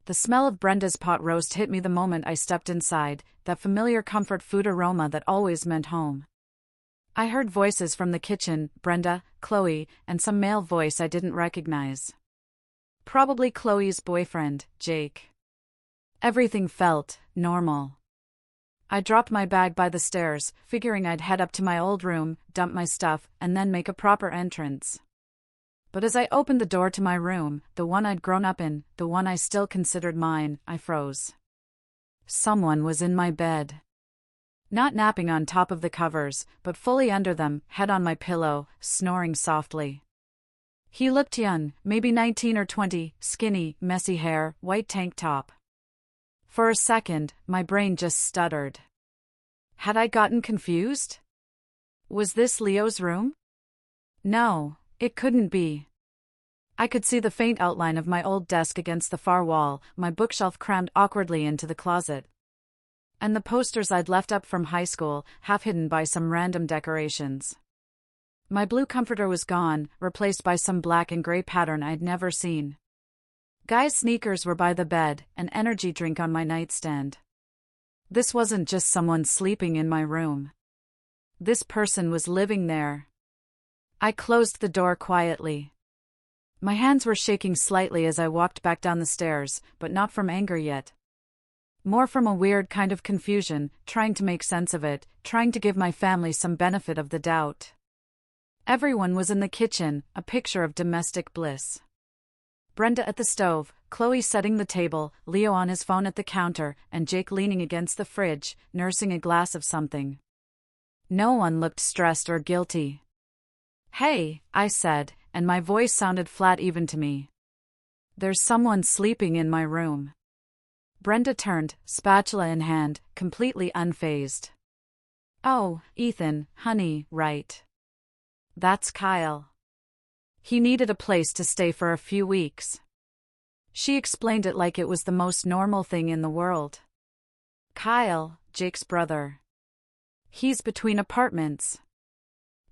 The smell of Brenda's pot roast hit me the moment I stepped inside, that familiar comfort food aroma that always meant home. I heard voices from the kitchen, Brenda, Chloe, and some male voice I didn't recognize. Probably Chloe's boyfriend, Jake. Everything felt normal. I dropped my bag by the stairs, figuring I'd head up to my old room, dump my stuff, and then make a proper entrance. But as I opened the door to my room, the one I'd grown up in, the one I still considered mine, I froze. Someone was in my bed. Not napping on top of the covers, but fully under them, head on my pillow, snoring softly. He looked young, maybe 19 or 20, skinny, messy hair, white tank top. For a second, my brain just stuttered. Had I gotten confused? Was this Leo's room? No, it couldn't be. I could see the faint outline of my old desk against the far wall, my bookshelf crammed awkwardly into the closet. And the posters I'd left up from high school, half hidden by some random decorations. My blue comforter was gone, replaced by some black and gray pattern I'd never seen. Guy's sneakers were by the bed, an energy drink on my nightstand. This wasn't just someone sleeping in my room. This person was living there. I closed the door quietly. My hands were shaking slightly as I walked back down the stairs, but not from anger yet. More from a weird kind of confusion, trying to make sense of it, trying to give my family some benefit of the doubt. Everyone was in the kitchen, a picture of domestic bliss. Brenda at the stove, Chloe setting the table, Leo on his phone at the counter, and Jake leaning against the fridge, nursing a glass of something. No one looked stressed or guilty. "Hey," I said, and my voice sounded flat even to me. "There's someone sleeping in my room." Brenda turned, spatula in hand, completely unfazed. "Oh, Ethan, honey, right. That's Kyle. He needed a place to stay for a few weeks." She explained it like it was the most normal thing in the world. "Kyle, Jake's brother. He's between apartments.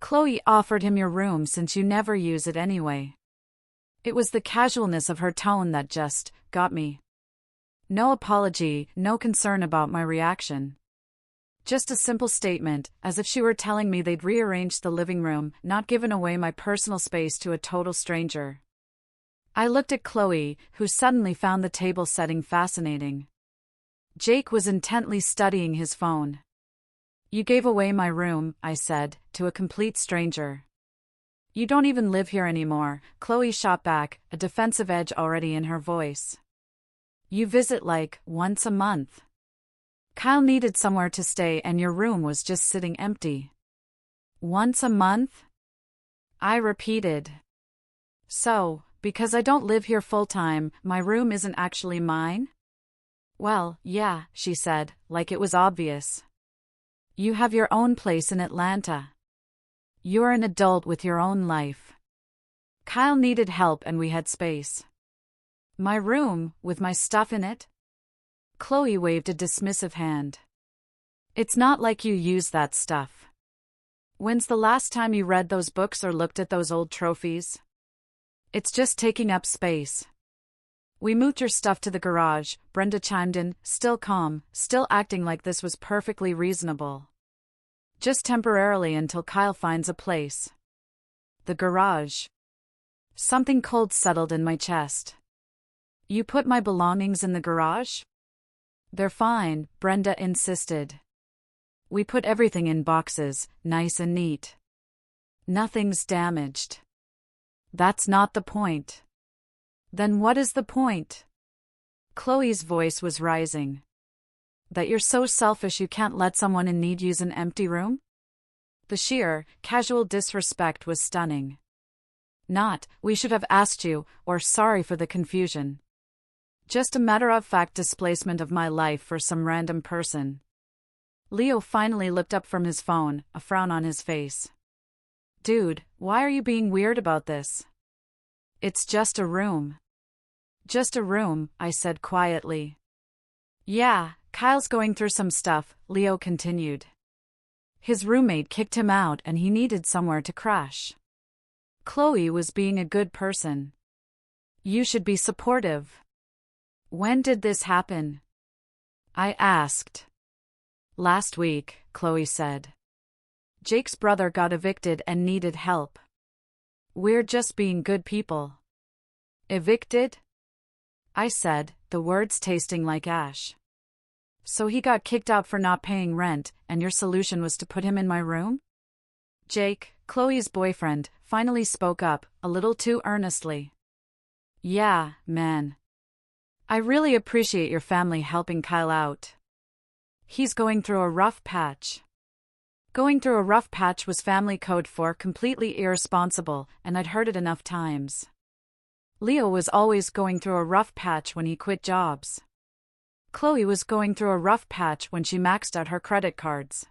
Chloe offered him your room since you never use it anyway." It was the casualness of her tone that just got me. No apology, no concern about my reaction. Just a simple statement, as if she were telling me they'd rearranged the living room, not given away my personal space to a total stranger. I looked at Chloe, who suddenly found the table setting fascinating. Jake was intently studying his phone. "You gave away my room," I said, to a complete stranger. "You don't even live here anymore," Chloe shot back, a defensive edge already in her voice. "You visit like once a month. Kyle needed somewhere to stay and your room was just sitting empty." "Once a month?" I repeated. "So, because I don't live here full-time, my room isn't actually mine?" "Well, yeah," she said, like it was obvious. "You have your own place in Atlanta. You're an adult with your own life. Kyle needed help and we had space." "My room, with my stuff in it?" Chloe waved a dismissive hand. "It's not like you use that stuff. When's the last time you read those books or looked at those old trophies? It's just taking up space." "We moved your stuff to the garage," Brenda chimed in, still calm, still acting like this was perfectly reasonable. "Just temporarily until Kyle finds a place." "The garage?" Something cold settled in my chest. "You put my belongings in the garage?" "They're fine," Brenda insisted. "We put everything in boxes, nice and neat. Nothing's damaged." "That's not the point." "Then what is the point?" Chloe's voice was rising. "That you're so selfish you can't let someone in need use an empty room?" The sheer, casual disrespect was stunning. Not, "We should have asked you," or "Sorry for the confusion." Just a matter-of-fact displacement of my life for some random person. Leo finally looked up from his phone, a frown on his face. "Dude, why are you being weird about this?" "It's just a room." "Just a room," I said quietly. "Yeah, Kyle's going through some stuff," Leo continued. "His roommate kicked him out and he needed somewhere to crash. Chloe was being a good person. You should be supportive." When did this happen? I asked. Last week, Chloe said. Jake's brother got evicted and needed help. We're just being good people. Evicted? I said, the words tasting like ash. So he got kicked out for not paying rent, and your solution was to put him in my room? Jake, Chloe's boyfriend, finally spoke up, a little too earnestly. Yeah, man. I really appreciate your family helping Kyle out. He's going through a rough patch. Going through a rough patch was family code for completely irresponsible, and I'd heard it enough times. Leo was always going through a rough patch when he quit jobs. Chloe was going through a rough patch when she maxed out her credit cards.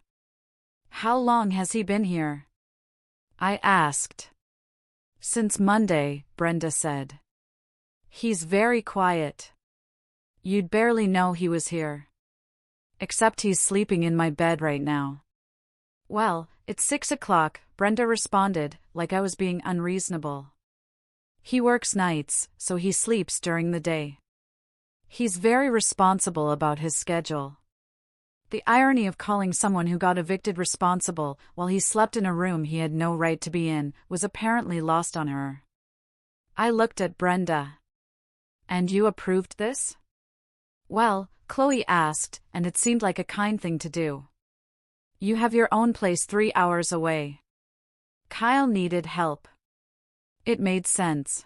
How long has he been here? I asked. Since Monday, Brenda said. He's very quiet. You'd barely know he was here. Except he's sleeping in my bed right now. Well, it's 6 o'clock, Brenda responded, like I was being unreasonable. He works nights, so he sleeps during the day. He's very responsible about his schedule. The irony of calling someone who got evicted responsible while he slept in a room he had no right to be in was apparently lost on her. I looked at Brenda. And you approved this? Well, Chloe asked, and it seemed like a kind thing to do. You have your own place 3 hours away. Kyle needed help. It made sense.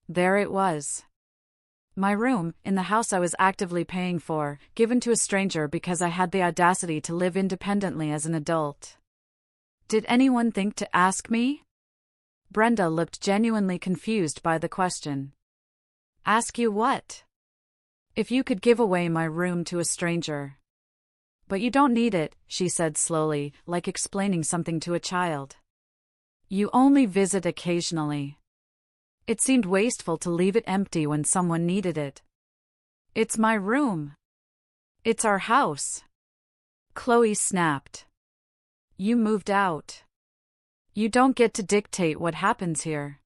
There it was. My room, in the house I was actively paying for, given to a stranger because I had the audacity to live independently as an adult. Did anyone think to ask me? Brenda looked genuinely confused by the question. Ask you what? If you could give away my room to a stranger. But you don't need it, she said slowly, like explaining something to a child. You only visit occasionally. It seemed wasteful to leave it empty when someone needed it. It's my room. It's our house. Chloe snapped. You moved out. You don't get to dictate what happens here.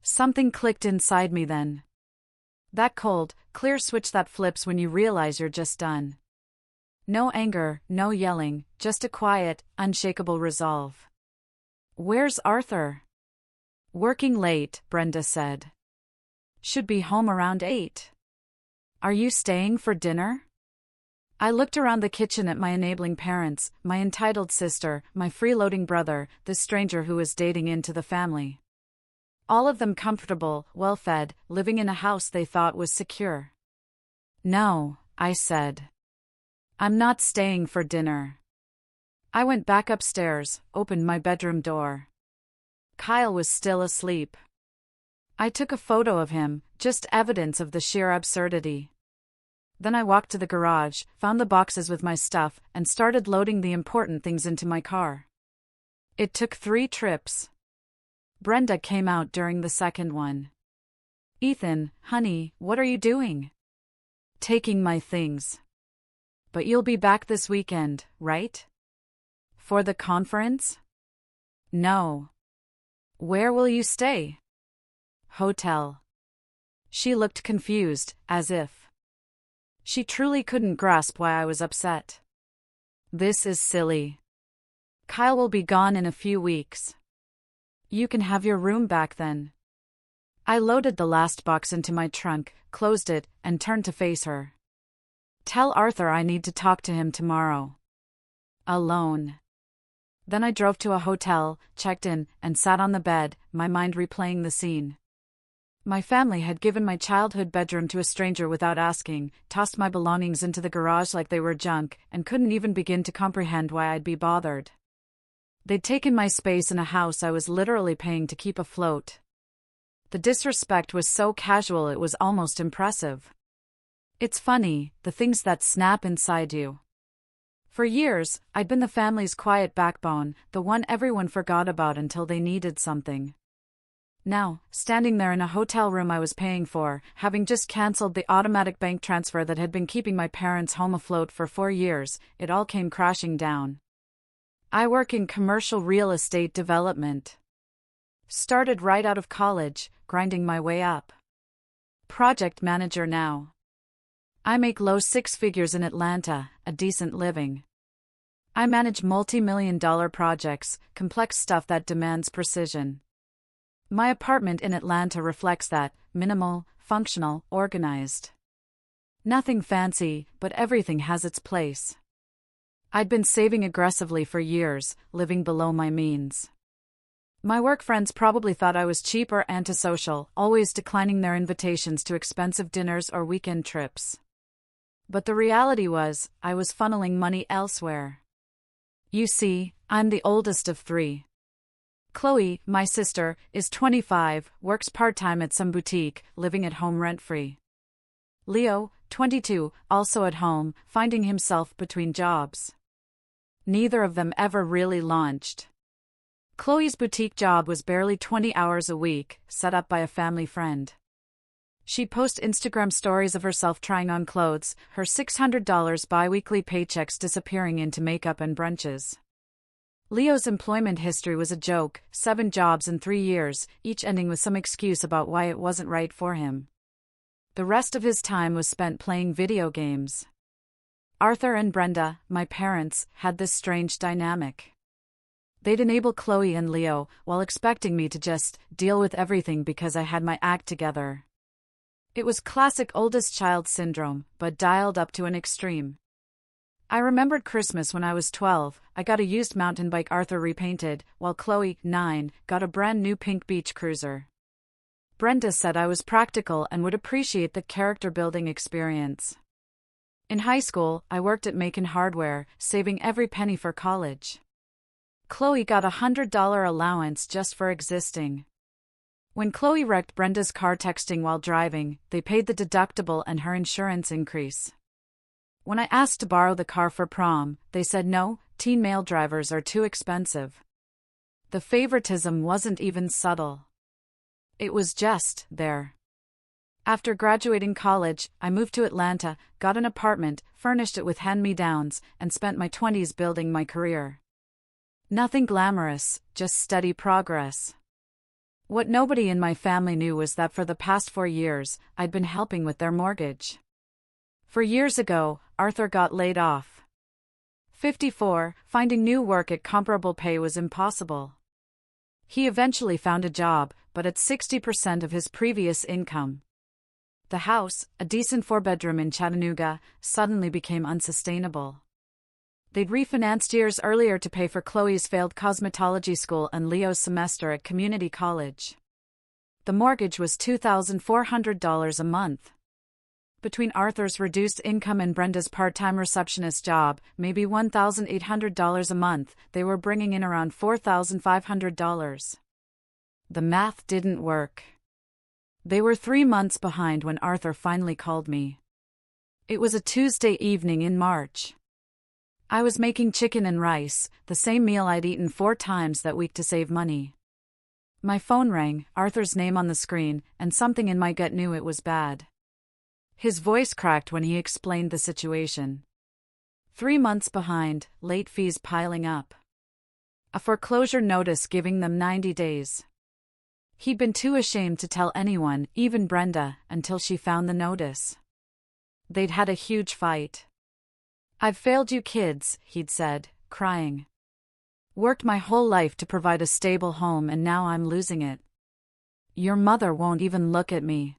Something clicked inside me then. That cold, clear switch that flips when you realize you're just done. No anger, no yelling, just a quiet, unshakable resolve. Where's Arthur? Working late, Brenda said. Should be home around 8. Are you staying for dinner? I looked around the kitchen at my enabling parents, my entitled sister, my freeloading brother, the stranger who was dating into the family. All of them comfortable, well-fed, living in a house they thought was secure. No, I said. I'm not staying for dinner. I went back upstairs, opened my bedroom door. Kyle was still asleep. I took a photo of him, just evidence of the sheer absurdity. Then I walked to the garage, found the boxes with my stuff, and started loading the important things into my car. It took 3 trips. Brenda came out during the second one. Ethan, honey, what are you doing? Taking my things. But you'll be back this weekend, right? For the conference? No. Where will you stay? Hotel. She looked confused, as if she truly couldn't grasp why I was upset. This is silly. Kyle will be gone in a few weeks. You can have your room back then. I loaded the last box into my trunk, closed it, and turned to face her. Tell Arthur I need to talk to him tomorrow. Alone. Then I drove to a hotel, checked in, and sat on the bed, my mind replaying the scene. My family had given my childhood bedroom to a stranger without asking, tossed my belongings into the garage like they were junk, and couldn't even begin to comprehend why I'd be bothered. They'd taken my space in a house I was literally paying to keep afloat. The disrespect was so casual it was almost impressive. It's funny, the things that snap inside you. For years, I'd been the family's quiet backbone, the one everyone forgot about until they needed something. Now, standing there in a hotel room I was paying for, having just cancelled the automatic bank transfer that had been keeping my parents' home afloat for 4 years, it all came crashing down. I work in commercial real estate development. Started right out of college, grinding my way up. Project manager now. I make low six figures in Atlanta, a decent living. I manage multi-million-dollar projects, complex stuff that demands precision. My apartment in Atlanta reflects that: minimal, functional, organized. Nothing fancy, but everything has its place. I'd been saving aggressively for years, living below my means. My work friends probably thought I was cheap or antisocial, always declining their invitations to expensive dinners or weekend trips. But the reality was, I was funneling money elsewhere. You see, I'm the oldest of three. Chloe, my sister, is 25, works part-time at some boutique, living at home rent-free. Leo, 22, also at home, finding himself between jobs. Neither of them ever really launched. Chloe's boutique job was barely 20 hours a week, set up by a family friend. She'd post Instagram stories of herself trying on clothes, her $600 bi-weekly paychecks disappearing into makeup and brunches. Leo's employment history was a joke: 7 jobs in 3 years, each ending with some excuse about why it wasn't right for him. The rest of his time was spent playing video games. Arthur and Brenda, my parents, had this strange dynamic. They'd enable Chloe and Leo, while expecting me to just deal with everything because I had my act together. It was classic oldest child syndrome, but dialed up to an extreme. I remembered Christmas when I was 12, I got a used mountain bike Arthur repainted, while Chloe, 9, got a brand new pink beach cruiser. Brenda said I was practical and would appreciate the character-building experience. In high school, I worked at Macon Hardware, saving every penny for college. Chloe got a $100 allowance just for existing. When Chloe wrecked Brenda's car texting while driving, they paid the deductible and her insurance increase. When I asked to borrow the car for prom, they said no, teen male drivers are too expensive. The favoritism wasn't even subtle. It was just there. After graduating college, I moved to Atlanta, got an apartment, furnished it with hand-me-downs, and spent my 20s building my career. Nothing glamorous, just steady progress. What nobody in my family knew was that for the past 4 years, I'd been helping with their mortgage. 4 years ago, Arthur got laid off. 54, finding new work at comparable pay was impossible. He eventually found a job, but at 60% of his previous income. The house, a decent 4-bedroom in Chattanooga, suddenly became unsustainable. They'd refinanced years earlier to pay for Chloe's failed cosmetology school and Leo's semester at community college. The mortgage was $2,400 a month. Between Arthur's reduced income and Brenda's part-time receptionist job, maybe $1,800 a month, they were bringing in around $4,500. The math didn't work. They were 3 months behind when Arthur finally called me. It was a Tuesday evening in March. I was making chicken and rice, the same meal I'd eaten 4 times that week to save money. My phone rang, Arthur's name on the screen, and something in my gut knew it was bad. His voice cracked when he explained the situation. 3 months behind, late fees piling up. A foreclosure notice giving them 90 days. He'd been too ashamed to tell anyone, even Brenda, until she found the notice. They'd had a huge fight. "I've failed you kids," he'd said, crying. "Worked my whole life to provide a stable home and now I'm losing it. Your mother won't even look at me."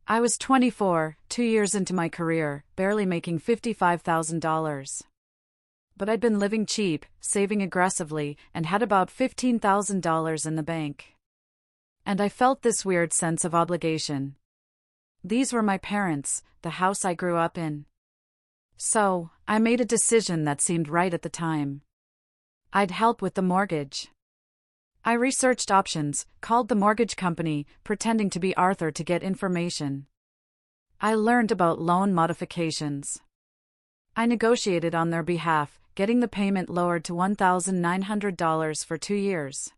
I was 24, 2 years into my career, barely making $55,000. But I'd been living cheap, saving aggressively, and had about $15,000 in the bank. And I felt this weird sense of obligation. These were my parents, the house I grew up in. So, I made a decision that seemed right at the time. I'd help with the mortgage. I researched options, called the mortgage company, pretending to be Arthur to get information. I learned about loan modifications. I negotiated on their behalf, getting the payment lowered to $1,900 for 2 years.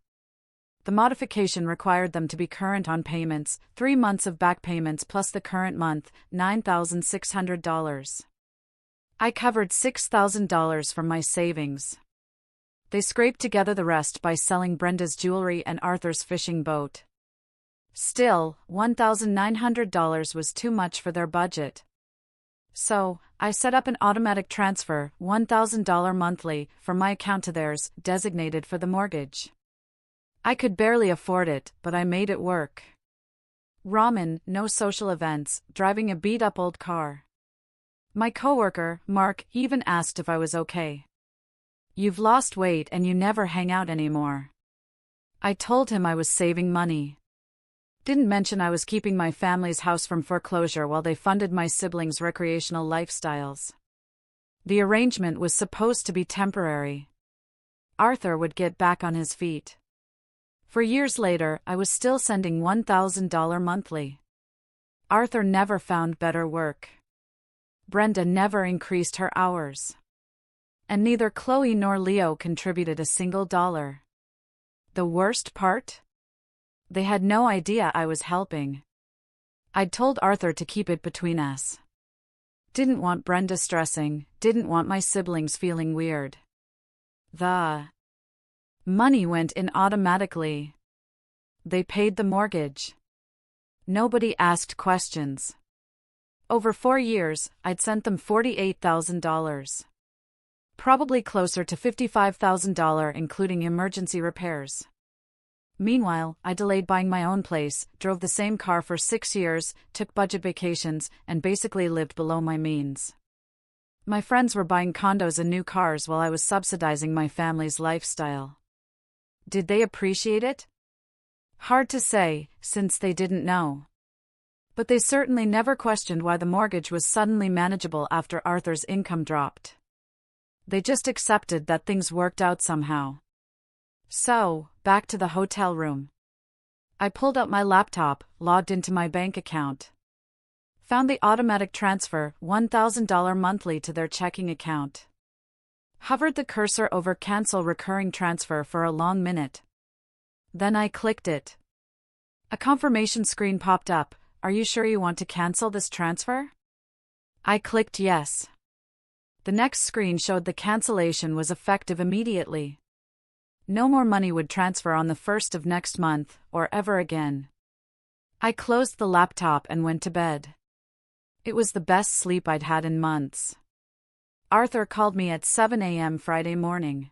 The modification required them to be current on payments, 3 months of back payments plus the current month, $9,600. I covered $6,000 from my savings. They scraped together the rest by selling Brenda's jewelry and Arthur's fishing boat. Still, $1,900 was too much for their budget. So, I set up an automatic transfer, $1,000 monthly, from my account to theirs, designated for the mortgage. I could barely afford it, but I made it work. Ramen, no social events, driving a beat-up old car. My coworker, Mark, even asked if I was okay. "You've lost weight and you never hang out anymore." I told him I was saving money. Didn't mention I was keeping my family's house from foreclosure while they funded my siblings' recreational lifestyles. The arrangement was supposed to be temporary. Arthur would get back on his feet. For years later, I was still sending $1,000 monthly. Arthur never found better work. Brenda never increased her hours. And neither Chloe nor Leo contributed a single dollar. The worst part? They had no idea I was helping. I'd told Arthur to keep it between us. Didn't want Brenda stressing, didn't want my siblings feeling weird. The money went in automatically. They paid the mortgage. Nobody asked questions. Over 4 years, I'd sent them $48,000. Probably closer to $55,000 including emergency repairs. Meanwhile, I delayed buying my own place, drove the same car for 6 years, took budget vacations, and basically lived below my means. My friends were buying condos and new cars while I was subsidizing my family's lifestyle. Did they appreciate it? Hard to say, since they didn't know. But they certainly never questioned why the mortgage was suddenly manageable after Arthur's income dropped. They just accepted that things worked out somehow. So, back to the hotel room. I pulled out my laptop, logged into my bank account. Found the automatic transfer, $1,000 monthly to their checking account. Hovered the cursor over Cancel Recurring Transfer for a long minute. Then I clicked it. A confirmation screen popped up. "Are you sure you want to cancel this transfer?" I clicked yes. The next screen showed the cancellation was effective immediately. No more money would transfer on the 1st of next month, or ever again. I closed the laptop and went to bed. It was the best sleep I'd had in months. Arthur called me at 7 a.m. Friday morning.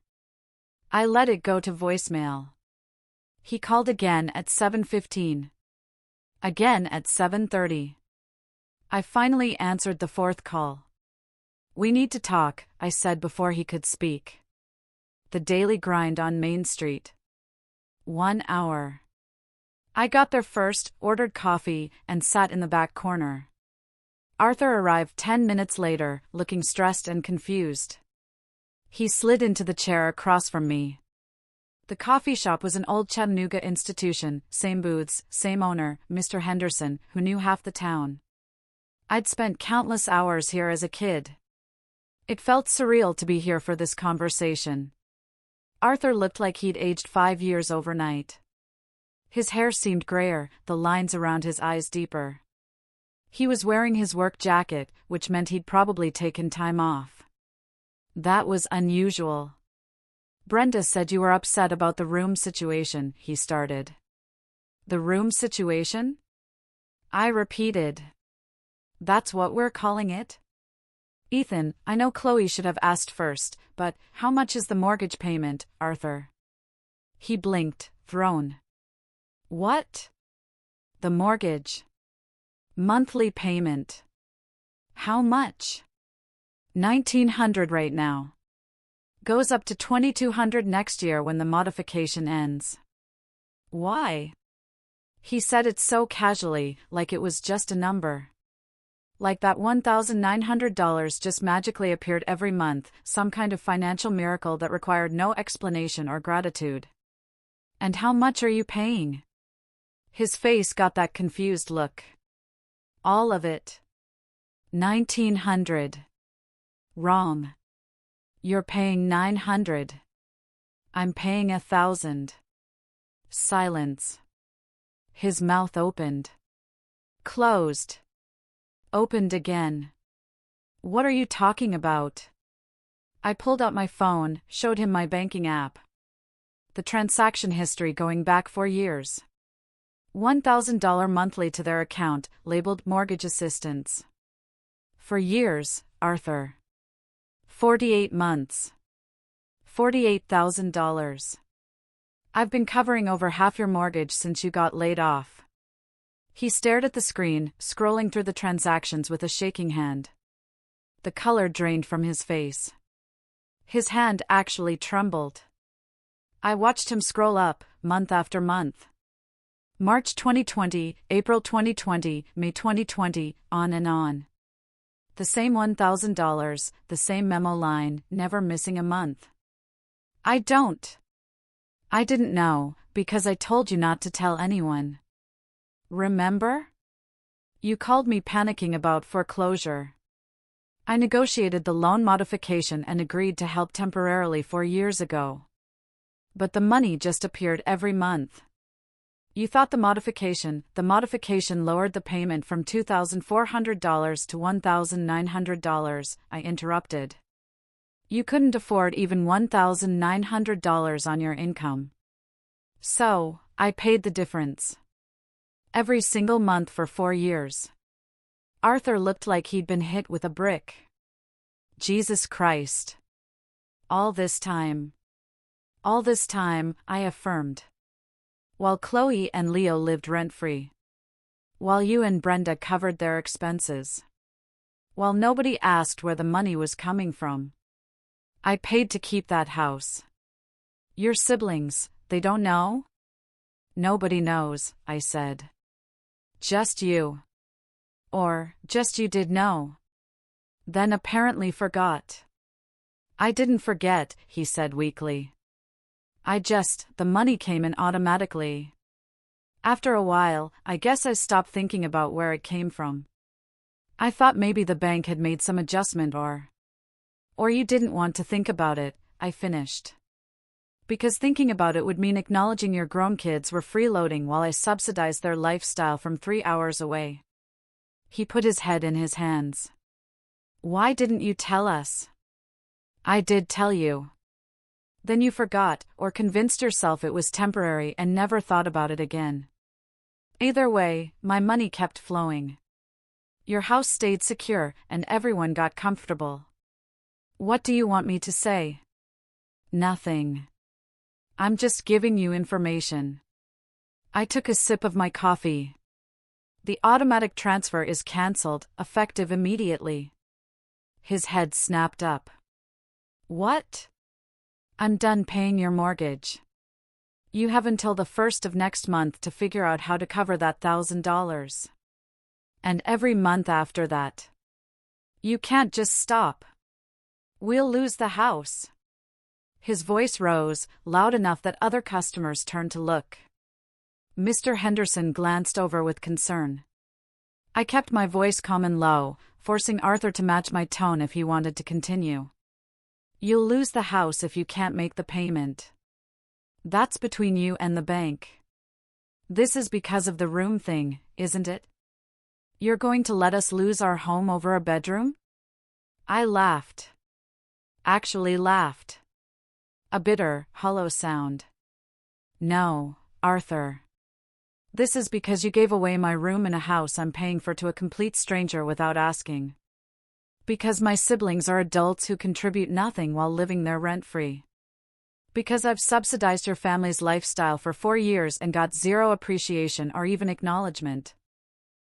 I let it go to voicemail. He called again at 7:15. Again at 7:30. I finally answered the fourth call. "We need to talk," I said before he could speak. The daily grind on Main Street. 1 hour. I got there first, ordered coffee, and sat in the back corner. Arthur arrived 10 minutes later, looking stressed and confused. He slid into the chair across from me. The coffee shop was an old Chattanooga institution, same booths, same owner, Mr. Henderson, who knew half the town. I'd spent countless hours here as a kid. It felt surreal to be here for this conversation. Arthur looked like he'd aged 5 years overnight. His hair seemed grayer, the lines around his eyes deeper. He was wearing his work jacket, which meant he'd probably taken time off. That was unusual. "Brenda said you were upset about the room situation," he started. "The room situation?" I repeated. "That's what we're calling it?" "Ethan, I know Chloe should have asked first, but how much is the mortgage payment, Arthur?" He blinked, thrown. "What?" "The mortgage. Monthly payment." "How much?" $1,900 right now. Goes up to $2,200 next year when the modification ends." "Why?" He said it so casually, like it was just a number. Like that $1,900 just magically appeared every month, some kind of financial miracle that required no explanation or gratitude. "And how much are you paying?" His face got that confused look. "All of it." $1,900. "Wrong. You're paying $900. I'm paying $1,000. Silence. His mouth opened. Closed. Opened again. "What are you talking about?" I pulled out my phone, showed him my banking app. The transaction history going back 4 years. $1,000 monthly to their account, labeled mortgage assistance. For years, Arthur. 48 months. $48,000. I've been covering over half your mortgage since you got laid off. He stared at the screen, scrolling through the transactions with a shaking hand. The color drained from his face. His hand actually trembled. I watched him scroll up, month after month. March 2020, April 2020, May 2020, on and on. The same $1,000, the same memo line, never missing a month. I didn't know, because I told you not to tell anyone. Remember? You called me panicking about foreclosure. I negotiated the loan modification and agreed to help temporarily 4 years ago. But the money just appeared every month. You thought the modification lowered the payment from $2,400 to $1,900, I interrupted. You couldn't afford even $1,900 on your income. So, I paid the difference. Every single month for 4 years. Arthur looked like he'd been hit with a brick. Jesus Christ. All this time, I affirmed. While Chloe and Leo lived rent-free. While you and Brenda covered their expenses. While nobody asked where the money was coming from. I paid to keep that house. Your siblings, they don't know? Nobody knows, I said. Just you. Or, just you did know. Then apparently forgot. I didn't forget, he said weakly. The money came in automatically. After a while, I guess I stopped thinking about where it came from. I thought maybe the bank had made some adjustment or you didn't want to think about it, I finished. Because thinking about it would mean acknowledging your grown kids were freeloading while I subsidized their lifestyle from 3 hours away. He put his head in his hands. Why didn't you tell us? I did tell you. Then you forgot, or convinced yourself it was temporary and never thought about it again. Either way, my money kept flowing. Your house stayed secure, and everyone got comfortable. What do you want me to say? Nothing. I'm just giving you information. I took a sip of my coffee. The automatic transfer is cancelled, effective immediately. His head snapped up. What? I'm done paying your mortgage. You have until the 1st of next month to figure out how to cover that $1,000. And every month after that. You can't just stop. We'll lose the house. His voice rose, loud enough that other customers turned to look. Mr. Henderson glanced over with concern. I kept my voice calm and low, forcing Arthur to match my tone if he wanted to continue. You'll lose the house if you can't make the payment. That's between you and the bank. This is because of the room thing, isn't it? You're going to let us lose our home over a bedroom? I laughed. Actually laughed. A bitter, hollow sound. No, Arthur. This is because you gave away my room in a house I'm paying for to a complete stranger without asking. Because my siblings are adults who contribute nothing while living there rent-free. Because I've subsidized your family's lifestyle for 4 years and got zero appreciation or even acknowledgement.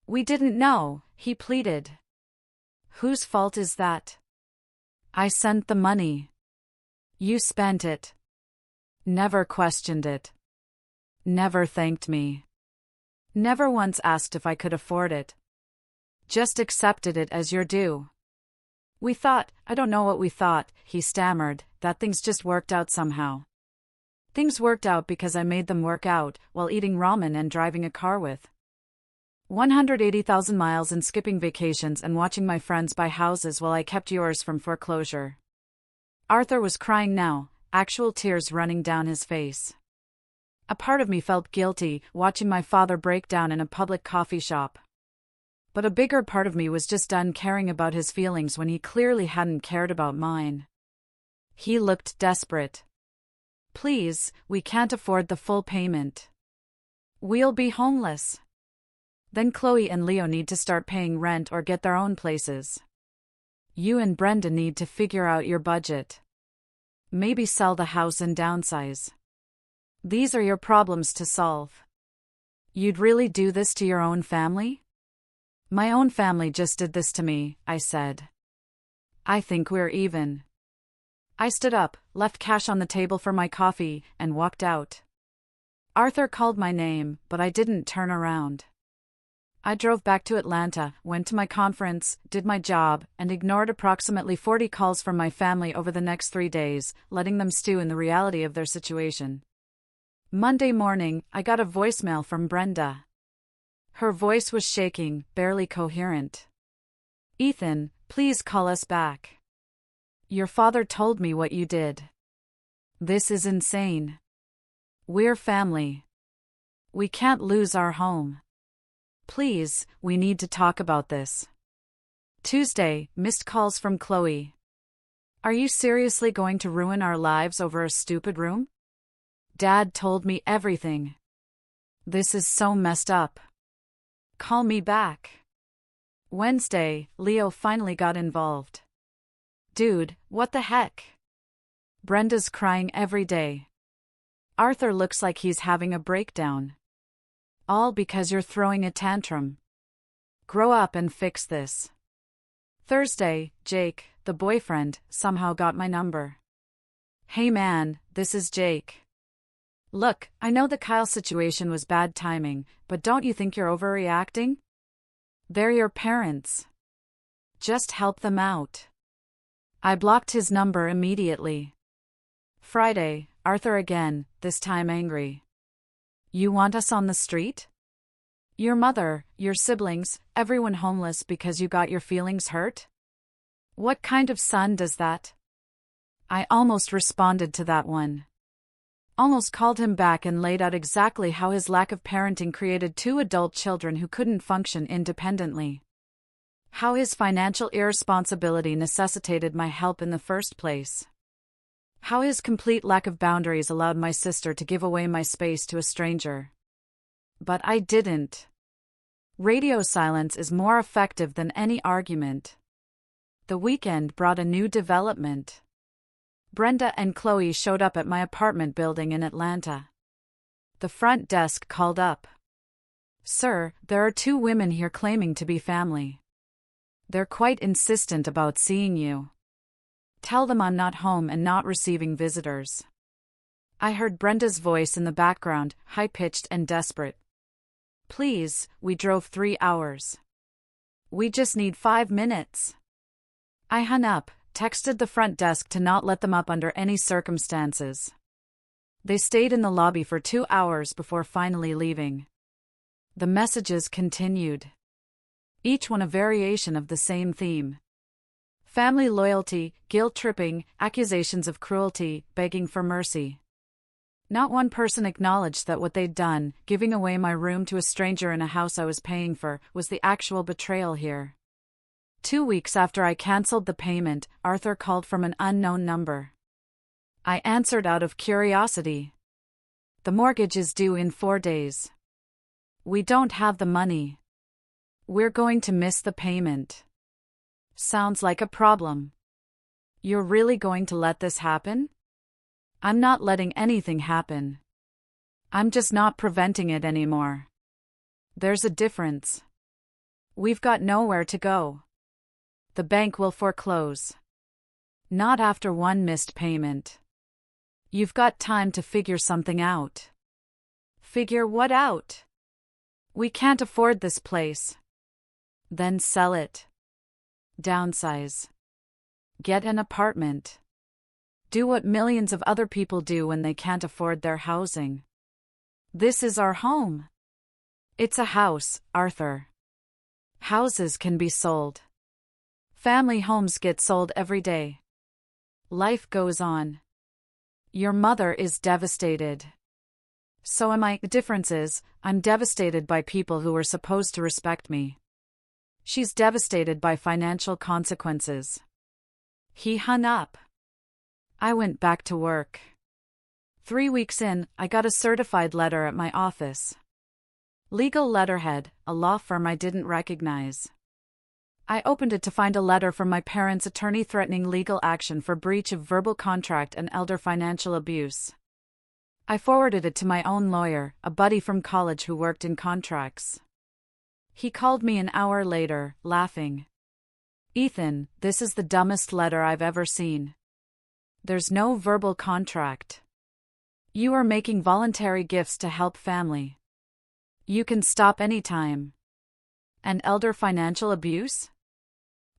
We didn't know, he pleaded. Whose fault is that? I sent the money. You spent it. Never questioned it. Never thanked me. Never once asked if I could afford it. Just accepted it as your due. We thought, I don't know what we thought, he stammered, that things just worked out somehow. Things worked out because I made them work out, while eating ramen and driving a car with 180,000 miles and skipping vacations and watching my friends buy houses while I kept yours from foreclosure. Arthur was crying now, actual tears running down his face. A part of me felt guilty, watching my father break down in a public coffee shop. But a bigger part of me was just done caring about his feelings when he clearly hadn't cared about mine. He looked desperate. Please, we can't afford the full payment. We'll be homeless. Then Chloe and Leo need to start paying rent or get their own places. You and Brenda need to figure out your budget. Maybe sell the house and downsize. These are your problems to solve. You'd really do this to your own family? My own family just did this to me, I said. I think we're even. I stood up, left cash on the table for my coffee, and walked out. Arthur called my name, but I didn't turn around. I drove back to Atlanta, went to my conference, did my job, and ignored approximately 40 calls from my family over the next 3 days, letting them stew in the reality of their situation. Monday morning, I got a voicemail from Brenda. Her voice was shaking, barely coherent. Ethan, please call us back. Your father told me what you did. This is insane. We're family. We can't lose our home. Please, we need to talk about this. Tuesday, missed calls from Chloe. Are you seriously going to ruin our lives over a stupid room? Dad told me everything. This is so messed up. Call me back. Wednesday, Leo finally got involved. Dude, what the heck? Brenda's crying every day. Arthur looks like he's having a breakdown. All because you're throwing a tantrum. Grow up and fix this. Thursday, Jake, the boyfriend, somehow got my number. Hey man, this is Jake. Look, I know the Kyle situation was bad timing, but don't you think you're overreacting? They're your parents. Just help them out. I blocked his number immediately. Friday, Arthur again, this time angry. You want us on the street? Your mother, your siblings, everyone homeless because you got your feelings hurt? What kind of son does that? I almost responded to that one. Almost called him back and laid out exactly how his lack of parenting created 2 adult children who couldn't function independently. How his financial irresponsibility necessitated my help in the first place. How his complete lack of boundaries allowed my sister to give away my space to a stranger. But I didn't. Radio silence is more effective than any argument. The weekend brought a new development. Brenda and Chloe showed up at my apartment building in Atlanta. The front desk called up. Sir, there are 2 women here claiming to be family. They're quite insistent about seeing you. Tell them I'm not home and not receiving visitors. I heard Brenda's voice in the background, high-pitched and desperate. Please, we drove 3 hours. We just need 5 minutes. I hung up, texted the front desk to not let them up under any circumstances. They stayed in the lobby for 2 hours before finally leaving. The messages continued. Each one a variation of the same theme. Family loyalty, guilt-tripping, accusations of cruelty, begging for mercy. Not one person acknowledged that what they'd done, giving away my room to a stranger in a house I was paying for, was the actual betrayal here. 2 weeks after I canceled the payment, Arthur called from an unknown number. I answered out of curiosity. The mortgage is due in 4 days. We don't have the money. We're going to miss the payment. Sounds like a problem. You're really going to let this happen? I'm not letting anything happen. I'm just not preventing it anymore. There's a difference. We've got nowhere to go. The bank will foreclose. Not after 1 missed payment. You've got time to figure something out. Figure what out? We can't afford this place. Then sell it. Downsize. Get an apartment. Do what millions of other people do when they can't afford their housing. This is our home. It's a house, Arthur. Houses can be sold. Family homes get sold every day. Life goes on. Your mother is devastated. So am I. The difference is, I'm devastated by people who were supposed to respect me. She's devastated by financial consequences. He hung up. I went back to work. 3 weeks in, I got a certified letter at my office. Legal letterhead, a law firm I didn't recognize. I opened it to find a letter from my parents' attorney threatening legal action for breach of verbal contract and elder financial abuse. I forwarded it to my own lawyer, a buddy from college who worked in contracts. He called me an hour later, laughing. "Ethan, this is the dumbest letter I've ever seen. There's no verbal contract. You are making voluntary gifts to help family. You can stop anytime. And elder financial abuse?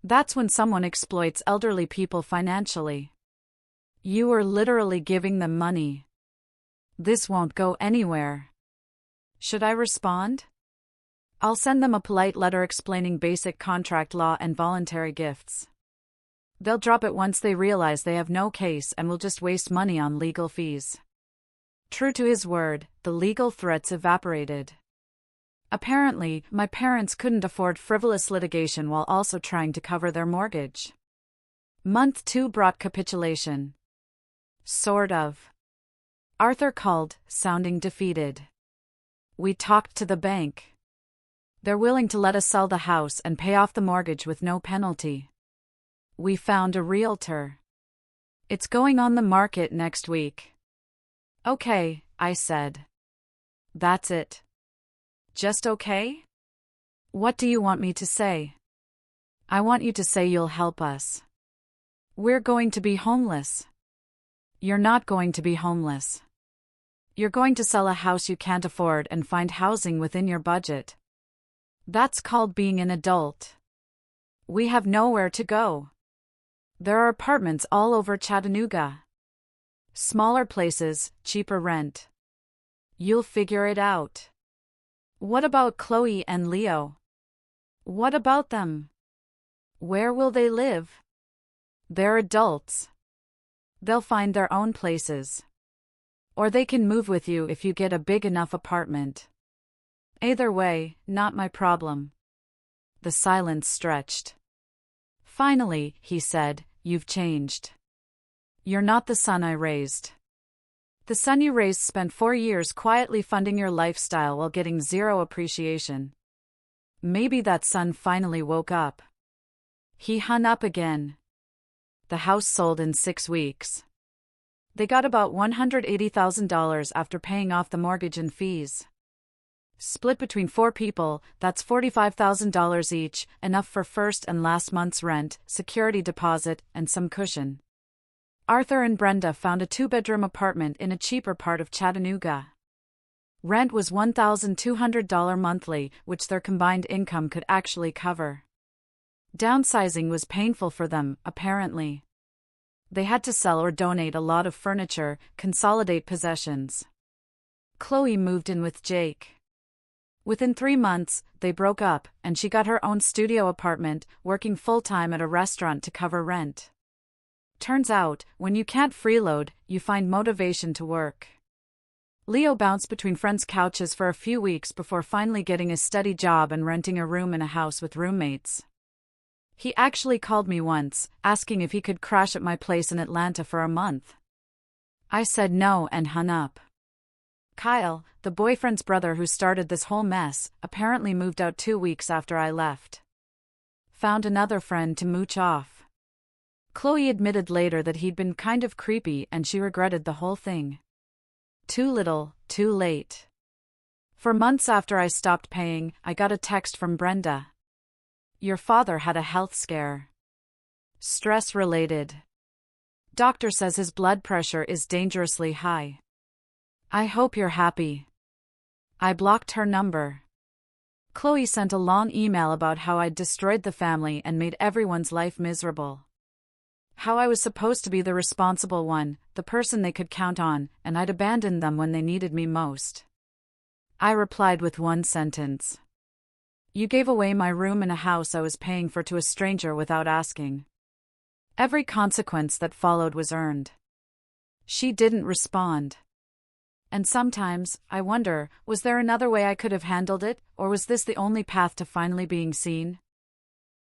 That's when someone exploits elderly people financially. You are literally giving them money. This won't go anywhere. Should I respond? I'll send them a polite letter explaining basic contract law and voluntary gifts. They'll drop it once they realize they have no case and will just waste money on legal fees." True to his word, the legal threats evaporated. Apparently, my parents couldn't afford frivolous litigation while also trying to cover their mortgage. Month 2 brought capitulation. Sort of. Arthur called, sounding defeated. "We talked to the bank. They're willing to let us sell the house and pay off the mortgage with no penalty. We found a realtor. It's going on the market next week." "Okay," I said. "That's it." "Just okay?" "What do you want me to say?" "I want you to say you'll help us. We're going to be homeless." "You're not going to be homeless. You're going to sell a house you can't afford and find housing within your budget. That's called being an adult. We have nowhere to go. There are apartments all over Chattanooga. Smaller places, cheaper rent. You'll figure it out." "What about Chloe and Leo? What about them? Where will they live?" "They're adults. They'll find their own places. Or they can move with you if you get a big enough apartment. Either way, not my problem." The silence stretched. Finally, he said, "You've changed. You're not the son I raised. The son you raised spent 4 years quietly funding your lifestyle while getting zero appreciation. Maybe that son finally woke up." He hung up again. The house sold in 6 weeks. They got about $180,000 after paying off the mortgage and fees. Split between 4 people, that's $45,000 each, enough for first and last month's rent, security deposit, and some cushion. Arthur and Brenda found a 2-bedroom apartment in a cheaper part of Chattanooga. Rent was $1,200 monthly, which their combined income could actually cover. Downsizing was painful for them, apparently. They had to sell or donate a lot of furniture, consolidate possessions. Chloe moved in with Jake. Within 3 months, they broke up, and she got her own studio apartment, working full-time at a restaurant to cover rent. Turns out, when you can't freeload, you find motivation to work. Leo bounced between friends' couches for a few weeks before finally getting a steady job and renting a room in a house with roommates. He actually called me once, asking if he could crash at my place in Atlanta for a month. I said no and hung up. Kyle, the boyfriend's brother who started this whole mess, apparently moved out 2 weeks after I left. Found another friend to mooch off. Chloe admitted later that he'd been kind of creepy and she regretted the whole thing. Too little, too late. For months after I stopped paying, I got a text from Brenda. "Your father had a health scare. Stress-related. Doctor says his blood pressure is dangerously high. I hope you're happy." I blocked her number. Chloe sent a long email about how I'd destroyed the family and made everyone's life miserable. How I was supposed to be the responsible one, the person they could count on, and I'd abandoned them when they needed me most. I replied with one sentence. "You gave away my room in a house I was paying for to a stranger without asking." Every consequence that followed was earned. She didn't respond. And sometimes, I wonder, was there another way I could have handled it, or was this the only path to finally being seen?